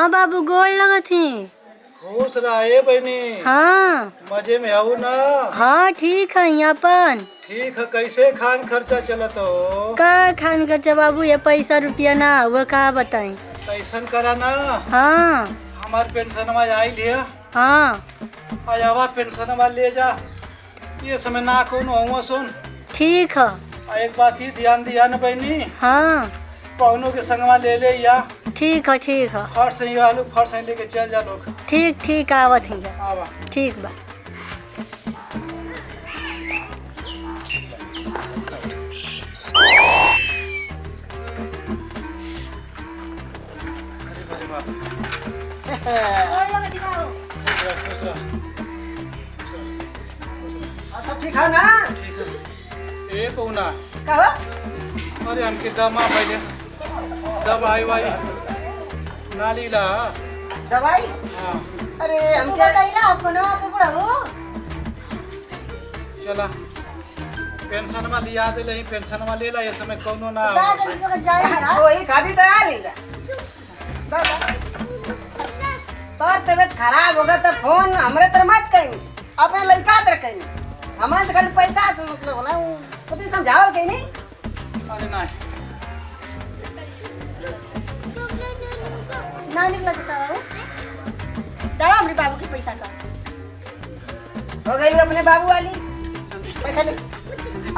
हाँ बाबू गोड़ लगत ही। खुश रहे बहनी। हाँ मजे में आऊ ना। हाँ ठीक है अपन। ठीक है, कैसे खान खर्चा चलत हो? का खान खर्चा बाबू ये पैसा रुपया ना हुआ का बताई। कैसन करा ना। हाँ हमार पेंशन में आई लिया। हाँ आयावा पेंशन में ले जा। ये समय ना कौन हुआ सुन। ठीक है। एक बात ही ध्यान दिया न बहनी, हाँ कौनों के संगवा ले ले या ठीक है ठीक है। फट से आलू फट से लेके चल जा लोग। ठीक ठीक आवत ही जा। आवा। ठीक बा। सब ठीक है ना? ठीक है। ए पौना, कहा? अरे हमके दमा पहले दवाई वाई नाली ला। दवाई? हाँ अरे हमके चला पेंशन में लिया दे लही, पेंशन में ले ला। ये समय कौनो ना वही खादी तो आ ले जा। तोर तबियत खराब होगा तो फोन हमरे तर मत कहीं, अपने लड़का तर कहीं। हमारे से खाली पैसा से मतलब होला, वो तो समझाओ कहीं नहीं। अरे नहीं ना निकला बाबू दादा हमारे बाबू के पैसा का हो गई अपने बाबू वाली पैसा ले।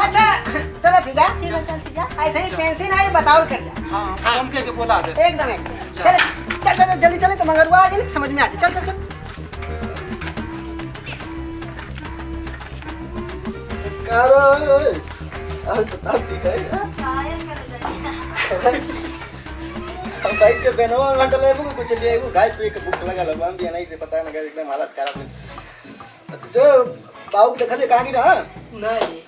अच्छा चलो ठीक है, ठीक है चलती जा। ऐसे ही पेंशन आई बताओ कर जा। हाँ हम के बोला दे। एकदम चल चल चल जल्दी चले तो मगर आ गई समझ में आती। चल चल चल ठीक है। बाइक के बेनवा घंटा लेबू कुछ लेबू खाए पिए के भूख लगा लगा हम भी नहीं पता ना एकदम हालत खराब है। जो बाबू देखले कहां की ना नहीं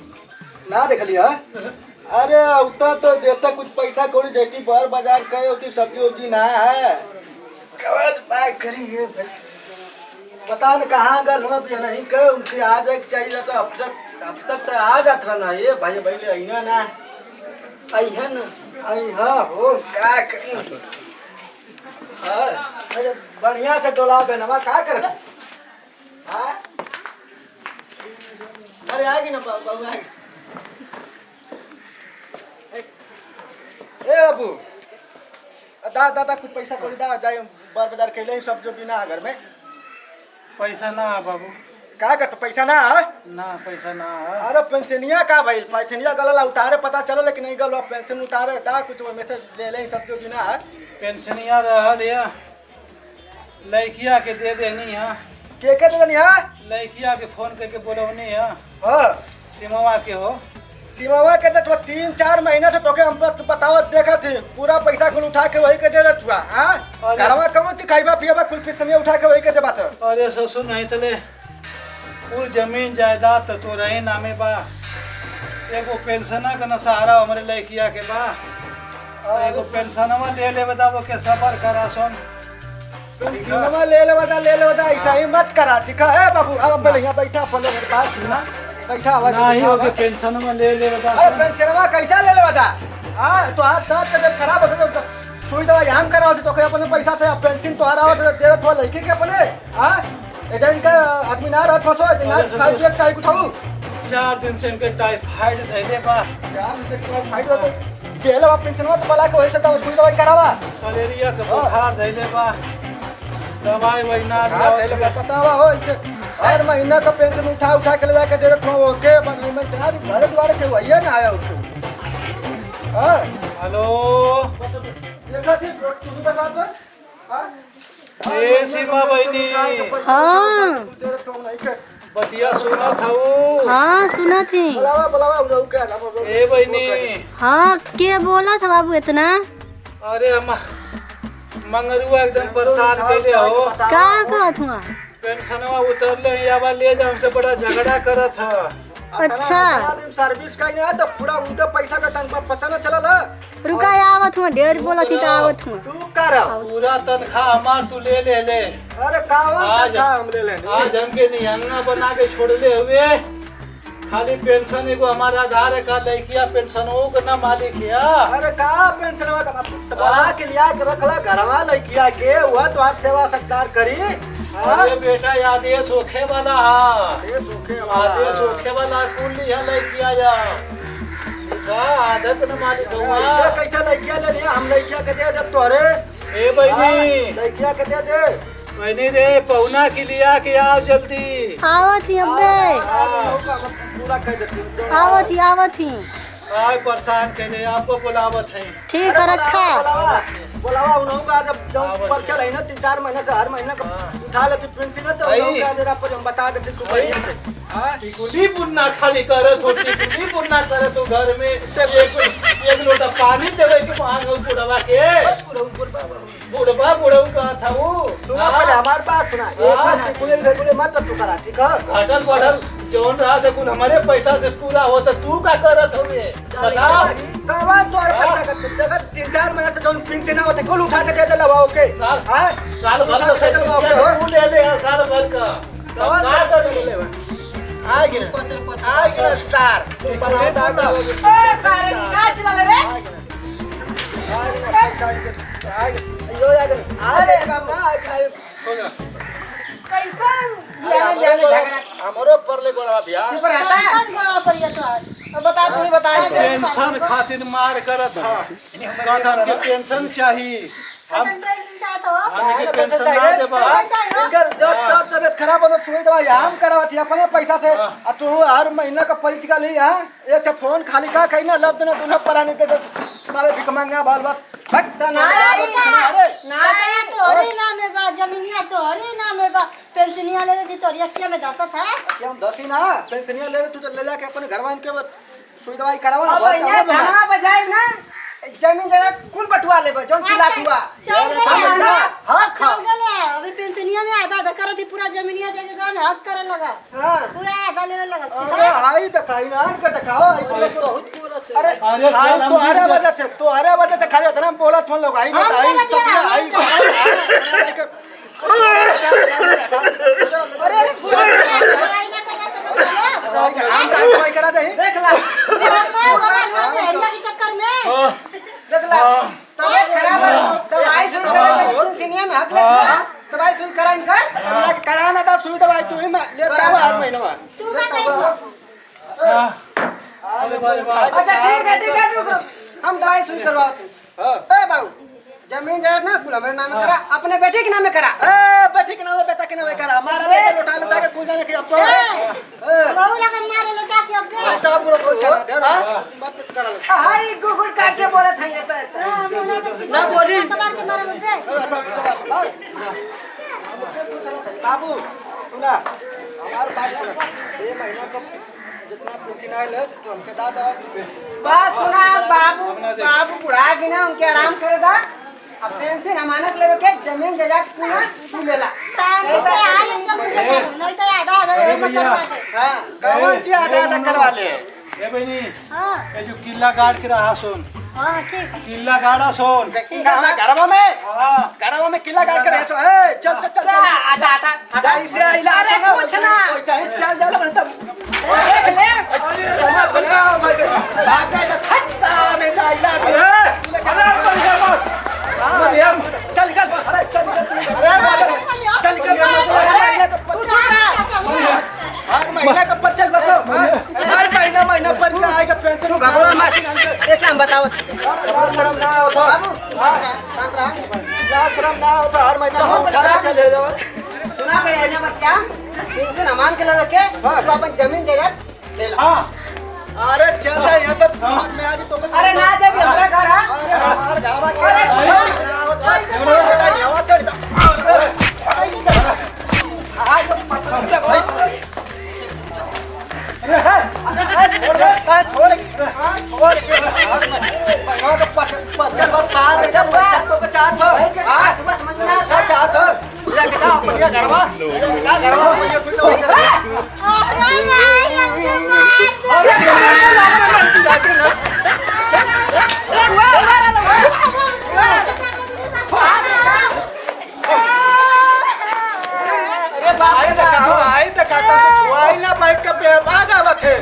ना देखली है। अरे उतना तो देता कुछ पैसा कोड़ी जेटी पर बाजार गए उतनी सब्जी उब्जी ना है। कवल बाय करी है पता न कहां गल हो भी नहीं के उनसे आ जाए चाहिए तो अब तक तो आ जात रहना ये भाई भाई ले आईना ना अइहन आई हाँ हो का करी। हाँ अरे बढ़िया से डोला बेनवा का कर। हाँ अरे आएगी ना बाबू आएगी। ए बाबू दादा कुछ पैसा कोड़ी दा जाए बार बाजार के लिए सब जो बिना है घर में। पैसा ना बाबू। का कर पैसा ना है? ना पैसा ना। अरे पेंशनिया का भाई पेंशनिया गलला उतारे पता चलो लेकिन नहीं गल पेंशन उतारे दा कुछ मैसेज ले ले सब जो बिना है। पेंशनिया रहल या लड़किया के दे देनी है। के दे देनी है? लड़किया के फोन करके बोलवनी है। हां सिमवा के हो। सीमावा के तो 3-4 महीने से तोके हम बताओ देखा थी पूरा पैसा कुल उठा के वही के दे रहा। हां घरवा कम थी खाइबा पियाबा कुल पेंशनिया उठा के वही के दे बात। अरे ससुर नहीं चले कुल जमीन जायदाद तो रहे नामे बा। एगो पेंशना का न सहारा हमारे लड़किया के बा। एगो पेंशनवा ले ले बताओ के सबर करा सुन। पेंशनवा ले ले बता ऐसा ही मत करा ठीक है बाबू। अब बढ़िया बैठा फले मेरे पास ना बैठा आवाज नहीं हो के पेंशनवा ले बता। अरे पेंशनवा कैसा ले बता। हां तो आज तबियत खराब हो तो सुई दवा यहाँ कराओ तो के अपने पैसा से पेंशन तो हराओ से दे रहा लड़की के अपने। हां एजेंट का आदमी ना रहत फसो ना साइड चाहिए कुछ हो। 4 दिन से इनके टाइफाइड धइले बा। 4 दिन से टाइफाइड होते देला पेंशनवा तो बला के होई से दवा सुई दवाई करावा। सलेरिया के बुखार धइले बा। दवाई वही ना बतावा हो हर महीना का पेंशन उठा के ले जाके दे रहा हूँ। ओके बन मैं चार घर द्वार के वही ना आया उसको। हाँ हेलो देखा थी तुझे बता दो। हाँ ए सीमा बहनी। हाँ बतिया सुना था। हाँ सुना थी। बुलावा उड़ाऊ क्या ए बहनी। हाँ के बोला था बाबू इतना? अरे हम मंगरुआ एकदम परेशान कैले हो। का कहत हुआ? पेंशनवा उतरले यावा ले जा हमसे बड़ा झगड़ा करत है। अच्छा सर्विस का नहीं तो पूरा उनका पैसा का तनख्वाह पता न चला ना। रुका आवत हुआ ढेर बोला थी तो आवत हुआ। तू कर पूरा तनख्वाह हमार तू ले ले ले। अरे कावा आज हम ले लेंगे। आज हमके निहंगा बना के छोड़ ले हुए खाली पेंशन एगो हमारा आधार कार्ड लड़किया पेंशनों के ना मालिक है। अरे का पेंशन बना के लिया के रखला घरवा लड़किया के वह तो आप सेवा सत्कार करी। अरे बेटा ये आदेश होखे वाला है, आदेश होखे आदेश होखे वाला कुल लिया लड़किया जा का आदत न मालिक हुआ। ऐसे कैसे लड़किया ले लिया हम लड़किया के दे जब तोरे ए बहनी लड़किया के दे दे बहनी रे पौना की लिया के आओ जल्दी। आवत ही अब्बे, पूरा कह देती आवत ही आए परेशान करे आपको बुलावत है। ठीक है रखा। बोलावा उन्हों का जब पर्चा रही ना 3-4 महीने से हर महीने का उठा लेती पेंशन तो उन्हों का जरा पर हम बता देते तू भाई हां टिकुली पुन्ना खाली करत हो, टिकुली पुन्ना करत हो घर में एक लोटा पानी देवे के मांग हो बुढ़वा के बुढ़वा बुढ़ऊ का था वो। सुना पहले हमारी बात सुना एक टिकुली भेकुली मत तू करा ठीक है। घटल बढ़ल जौन रहा देखो हमारे पैसा से पूरा हो तो तू का करत होवे बता। कवा तोर पैसा का जगह 3-4 महीने से जौन पेंशन ना होते कुल उठा के दे देला ओके साल हां साल भर का से तू ले ले साल भर का तब का कर ले आगे स्टार ए सारे की का चला रे अरे बाबा कैसा जाने झगड़ा हमरो पर ले गोड़ा बिया तू पर आता है अब बता तू ही बता पेंशन खातिर मार करत हा कहत हमके पेंशन चाहिए हम हमके पेंशन ना देबा। अगर जब तबियत खराब हो तो सुई दवाई हम करावत अपने पैसा से आ तू हर महीना का परीक्षा ली हां एक फोन खाली का कहीं ना लब देना तूने पराने के सारे भिख मांगा बाल बस भक्त ना अरे तोहरे नाम में बा, जमीनिया तोहरे नाम में बा, पेंशनिया ले लेती तोहरी अखिया में दसत है। क्या हम दसी ना पेंशनिया ले तू तो ले जाके अपने घरवान के सुई दवाई करावा ना अब ये धनवा बजाई ना जमीन जगह कुल बटुआ लेबे जोन चिल्ला हुआ चल हम ना हक चल गले अभी पेंशनिया में आधा आधा करत ही पूरा जमीनिया जगह जान हक करे लगा हां पूरा आधा लेने लगा। अरे हाई दिखाई ना के दिखाओ बहुत बोला अरे अरे हाई तो अरे वजह से खाली इतना बोला फोन लोग आई हमसे आई बतिया, आई अरे लड़ाई ना करना समझ लो हम दवाई करा दे देख ला एरिया के चक्कर में देख ला तबियत खराब है दवाई सुई करे तो पेंशनिया में हक ले दवाई सुई कराइन कर तबला कराना था सुई दवाई तू ही लेता है हर महीने में तू का करेगा। अरे बारे बा अच्छा ठीक है रुक हम दवाई सुई करवाते हां ए बाबू जमीन जायदाद ना कुल हमारे नाम में करा अपने बेटे के नाम में करा ए बेटी के नाम बेटा के नाम करा हमारा बेटा लुटा लुटा के कुल जाने के अब तो बहु लगन मारे लगा के अपने तब बुरो चला मत करा हाय गुगुर काट के बोले थे ये तो ना बोली कबार के मारे मुझे बाबू सुना हमार बात सुना ये महीना का जितना पेंशन आए तो हमके दादा बात सुना बाबू बाबू बुढ़ा गिना उनके आराम करे दा अब पेंशन अमानत लेवे के जमीन जायदाद पूरा तू लेला सामने से हाल जमीन जगह नहीं तो आधा आधा ये मत करवा दे। हां कौन सी आधा आधा करवा ले ए बहनी हां ये जो किला गाड़ के रहा सोन हां ठीक है किला गाड़ा सोन कहां घरवा में हां घरवा में किला गाड़ के रहे तो ए चल चल चल आधा आधा आधा ऐसे आइला अरे कुछ ना चाहे चल जा ना तब देख ले जमा बना भाग जा खत्ता में आइला चल चल अरे चल चल हर महीना का पर्चा बसो हर महीना पर्चा आएगा पेंशन घबरा मत एक हम बताओ शर्म ना हो तो बाबू शांत रहा शर्म ना हो तो हर महीना हम उठा चले जाओ सुना के आइना मत क्या पेंशन अमान के लगे के तो अपन जमीन जायदाद ले ला हां अरे चल जा यहाँ तक मैं आज तो अरे ना जब हमारा घर है अरे हमारे घरवा के हवा चढ़ जा आज तो पता भाई छोड़ चल बस पार जब तो चार तो हां बस मंजना सब चार तो ये कितना बढ़िया घरवा क्या घरवा ये कोई तो अरे भाई हमने मार आई तो काका छुआई ना बैठ के भागा बथे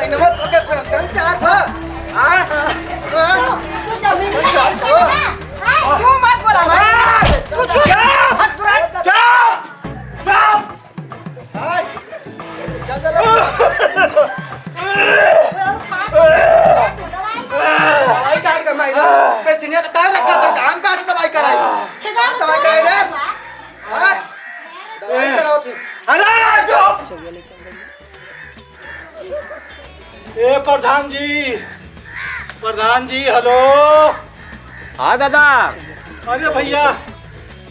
महीना तो के पेंशन चाहत है हां तू जमीनिया तू मत बोला मैं तू चुप हाथ दूर चुप चल चल दवाई काट कर महीना पेंशन का तार रखा था काम का दवाई कराई दवाई कराई रे हां दवाई कराओ थी अरे चुप ए प्रधान जी हेलो। हाँ दादा। अरे भैया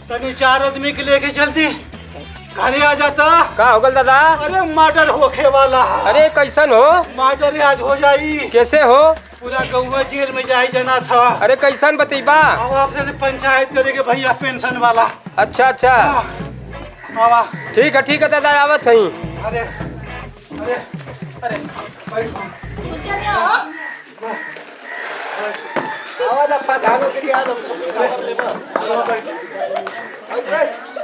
तनी 4 आदमी के लेके चलती घरे आ जाता। का हो गल दादा? अरे मर्डर होखे वाला है। अरे कैसन हो? मर्डर आज हो जाई। कैसे हो? पूरा गौवा जेल में जाई जना था। अरे कैसन बतईबा? अब आपसे पंचायत करेंगे भैया पेंशन वाला। अच्छा अच्छा आवा ठीक है दादा आवत हई। अरे अरे अरे बैठो आवाज अपा धानो के याद हम सब खबर लेबा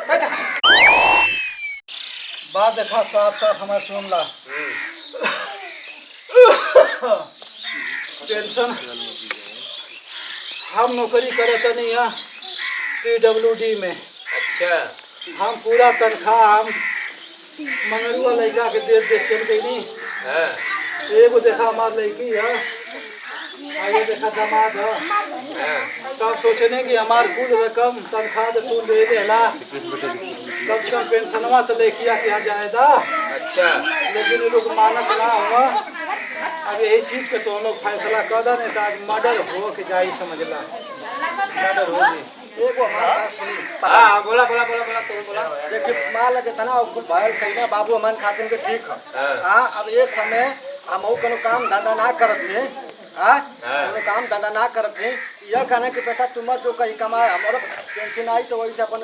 बैठ बात देखा साफ हमारे सुनला पेंशन हम नौकरी करत नहीं है PWD में। अच्छा हम पूरा तनख्वाह हम मंगरुआ लड़का के दे चल गई नहीं। एगो देखा हमार लड़की है आगे देखा दामाद है। तब सोचने कि हमार कुल रकम तनख्वाह तो तू ले लेला कम से कम पेंशनवा तो लेकिया के यहाँ जाएगा। अच्छा लेकिन ये लोग मानत ना हुआ। अब यही चीज के तो हम लोग फैसला कर दा नहीं तो आज मर्डर हो के जाई समझला मर्डर होगी। एगो हमार बात सुनी हाँ बोला तुम बोला। देखिए मान जितना भयल कहीं बाबू हमारे खातिर के ठीक है। हाँ अब एक समय हम कोनो काम धंधा ना करत थे। हाँ कोनो काम धंधा ना करत थे यह कहना कि बेटा तुम जो कहीं कमा हमारा पेंशन आई तो वही से अपन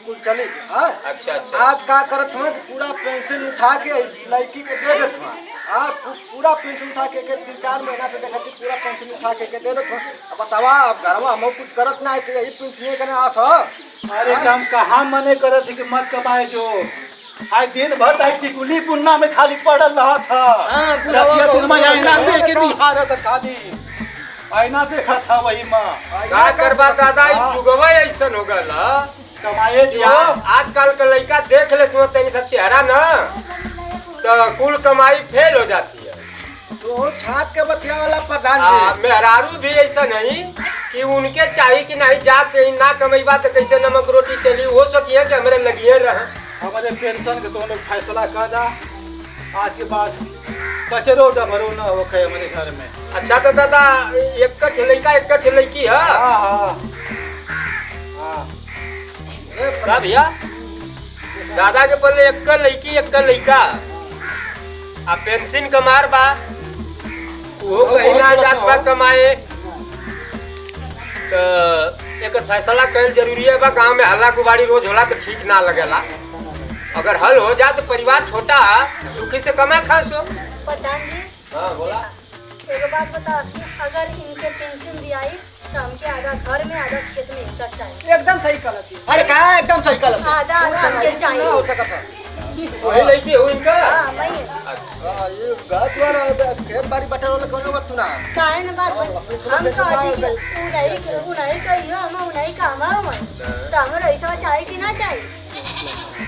कुल चली। हाँ अच्छा आज का करत हुआ पूरा पेंशन उठा के लड़की के दे देत हुआ। हाँ पूरा पेंशन उठा के 3-4 महीना से देखा पूरा पेंशन उठा के दे देत हुआ। अब बतावा अब घर में हम कुछ करत ना है तो यही पेंशन करने आस हो। अरे हम कहाँ मने करत थी कि मत कमाए जो आज दिन भर आई टिकुली पुन्ना में खाली पड़ल रहा था। रतिया दिन में आईना देख के निहारत खाली आईना देखा था वही माँ। का करबा दादा जुगवा ऐसन हो गल कमाए जो आजकल का लड़का देख ले तुम तनी सा चेहरा ना तो कुल कमाई फेल हो जाती है। तो छाप के बतिया वाला प्रधान जी मेहरारू भी ऐसा नहीं कि उनके चाहिए कि नहीं जा कहीं ना कमेबा तो कैसे नमक रोटी चली वो सोचिए कि हमारे लगिए रहे। हमारे पेंशन के तो लोग फैसला कर दा आज के बाद कचरो डबरो न हो हमारे घर में। अच्छा तो दादा एक लड़का एक लड़की है। हाँ क्या भैया दादा के पहले एक लड़की एक लड़का आ पेंशन कमार बा वो कहीं ना जात बा कमाए तो एक फैसला कर जरूरी है बा। गाँव में हल्ला गुबारी रोज होला तो ठीक ना लगेला। अगर हल हो जाए तो परिवार छोटा दुखी से कमा खासो। प्रधान जी हाँ बोला एक बात बताओ थी अगर इनके पेंशन दियाई तो हमके आधा घर में आधा खेत में हिस्सा चाहिए। एकदम सही कलसी। अरे का एकदम सही कल आधा हमके चाहिए। हो सकत है वही लड़की हो इनका। हाँ मैं ये गात वाला खेत बाड़ी बटर वाला कोनो बात तू ना काहे न बात हम कहती कि उन्हीं कहियो हम उन्हीं का हमारो मन तो हमारे ऐसा चाहिए कि ना चाहिए।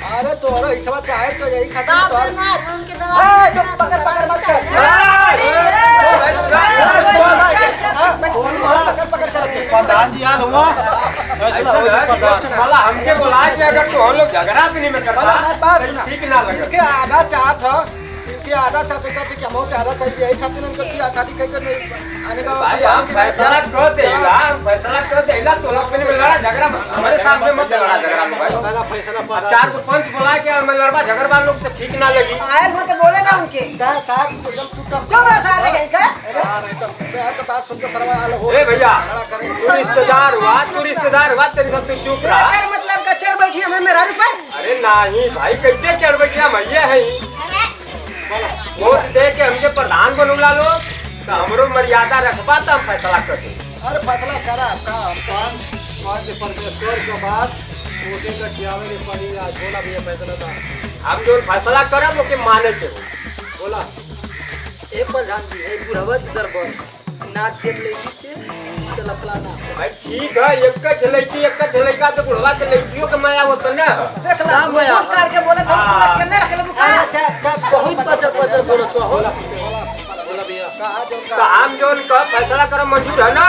अरे तोरा ऐसा चाहे तो यही खातिर बाप तो रे मार उनके दवा जो पकड़ मत कर पकड़ चल प्रधान जी आल हुआ फैसला हो गया प्रधान। वाला हमके बोला कि अगर तो हम लोग झगड़ा भी नहीं में करता ठीक ना लगे। के आधा चाहत है इनके आधा चाहते करते कि हम के आधा चाहिए यही खातिर इनके बियाह शादी कई कर नहीं आने का भाई हम फैसला कर देला तो लोग में लड़ा झगड़ा हमारे सामने मत झगड़ा में भाई। पहला फैसला अब प्रधान 4 को पंच बुला के मैं लड़वा झगड़वा लोग तो ठीक ना लगी। आयल मत बोले ना उनके साहब एकदम चुपचाप क्यों बड़ा सारे गई का यार एकदम मैं तो बात सुन के सरवा आलो हो ए भैया तू रिश्तेदार हुआ तेरी सब तू चुप रहा। एकर मतलब का चढ़ बैठी हमें मेरा रुपए। अरे नहीं भाई कैसे चढ़ बैठिया भैया है वोट दे के हमके प्रधान बनूला लोग तो हमरो मर्यादा रखबा तो हम फैसला कर दे। अरे फैसला करा आपका पांच परमेश्वर के बाद वोटे का खियावे के पड़ी आज बोला भैया फैसला था। हम जो फैसला करब ओके माने के हो। बोला ए प्रधान जी ए बुढ़वा दरबार नाच देख लेगी के चला फलाना भाई ठीक है एक लड़का तो बुढ़वा के लड़कियों के माया होता ना देख ला काम है फोन करके बोले तो पूरा केने रख ले बुका अच्छा बहुत पचर बोलो तो हो बोला भैया कहा जो तो हम जो उनका फैसला करम मंजूर है ना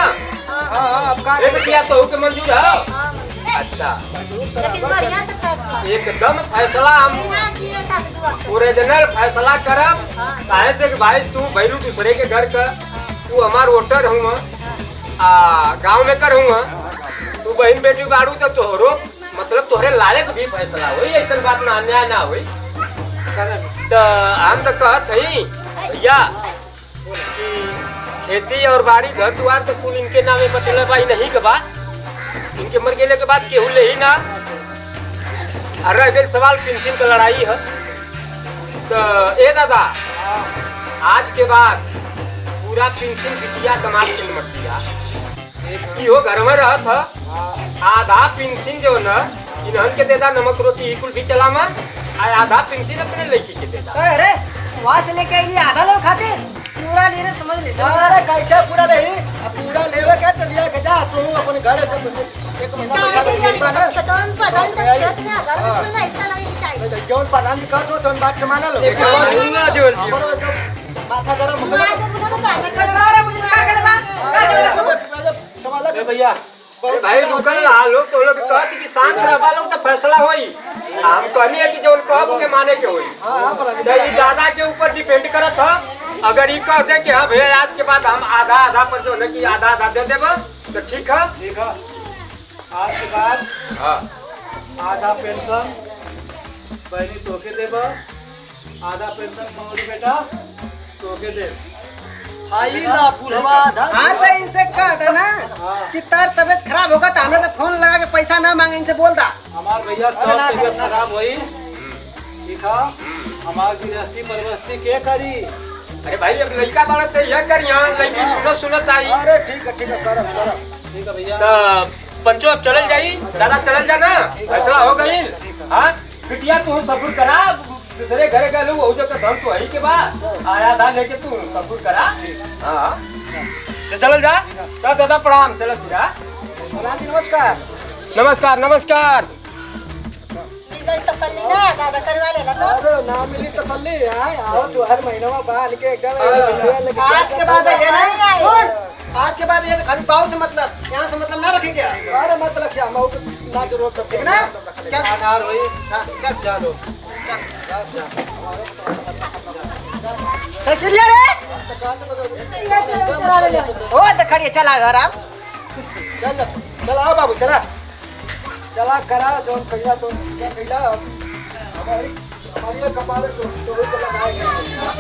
हां अब का एक किया तो के मंजूर है हाँ, अच्छा लेकिन बढ़िया से फैसला एकदम फैसला हम बिना किए तक दुआ कर। ओरिजिनल फैसला करब काहे से कि भाई तू भैलू दूसरे के घर का तू हमार वोटर हूँ गांव में कर हूँ तू बहन बेटी बाड़ू तो तोहरो मतलब तोहरे लायक भी फैसला हुई ऐसा बात ना अन्याय ना हुई तो हम तो कहत हई भैया कि खेती और बाड़ी घर द्वार तो कुल इनके नामे बचल भाई नहीं के बाद इनके मर गेले के बाद केहू ले ही ना और रह गई सवाल पेंशन का लड़ाई है तो ए दादा आज के बाद पूरा पेंशन बिटिया कमाल के मत दिया इहो घर में रहा था आधा पेंशन जो न इन्हन के देता नमक रोटी कुल भी चला में आधा पेंशन अपने लड़की के देता अरे वहां से लेके ये आधा लोग खाते पूरा लेने समझ ले अरे कैसे पूरा नहीं अब पूरा लेवे के तो लिया के जा तू अपन घर से एक महीना पैसा दे एक बार ना खेतों में पढ़ाई तो खेत में अगर बिल्कुल ना हिस्सा लगे के चाहिए जौन प्रधान जी कहत हो तो बात के माना लो हमरो एकदम माथा गरम हो बुढ़ा के बुढ़ा तो गाने का अरे मुझे का करे बा संभाला ए भैया अरे भाई रुकल ना लोग तो लोग कहत कि शांत रहबा लोग तो फैसला होई हम कहनी है कि जो कहब के माने के होई हां प्रधान तो ये दादा के ऊपर डिपेंड करत है अगर ये कह दे कि हाँ भैया आज के बाद हम आधा पर जो है कि आधा दे देबा तो ठीक है ठीक है आज के बाद हाँ आधा पेंशन बहनी तोके देबा आधा पेंशन मौली बेटा तोके दे हाई ना बुढ़वा आधा हाँ तो इनसे कह दे ना कि तार तबीयत खराब होगा तो हमें तो फोन लगा के पैसा ना मांगे इनसे बोल दा हमार भैया कब तबीयत खराब होई लिखा हमार गृहस्थी परवस्ती के करी अरे भाई अब लड़का बाड़ा तो यह करिया लड़की सुनत आई अरे ठीक है करब ठीक है भैया तो पंचो अब चलल जाई दादा चलल जा ना फैसला हो गई हाँ बिटिया तू सब्र करा दूसरे घरे गलू वो जो का धम तो है के बाद आया था लेके तू सब्र करा हाँ तो चलल जा तो दादा प्रणाम चलो सीधा प्रधान जी नमस्कार नमस्कार नमस्कार गल तसल्ली ना दादा करवा लेला तो अरे ना मिली तसल्ली है आओ तू हर महीना में बाल के एकदम आज के बाद ये नहीं सुन आज के बाद ये तो खाली पाव से मतलब यहाँ से मतलब ना रखेंगे अरे मतलब क्या मऊ ना जरूरत ठीक ना चल आधार होई हाँ, चल जा लो क्लियर है ये चला ले ओ तो खड़िए चला घर आप चल चल आओ बाबू चला करा जो कैला तो क्या कैला हमारी कपाल तो लगाएंगे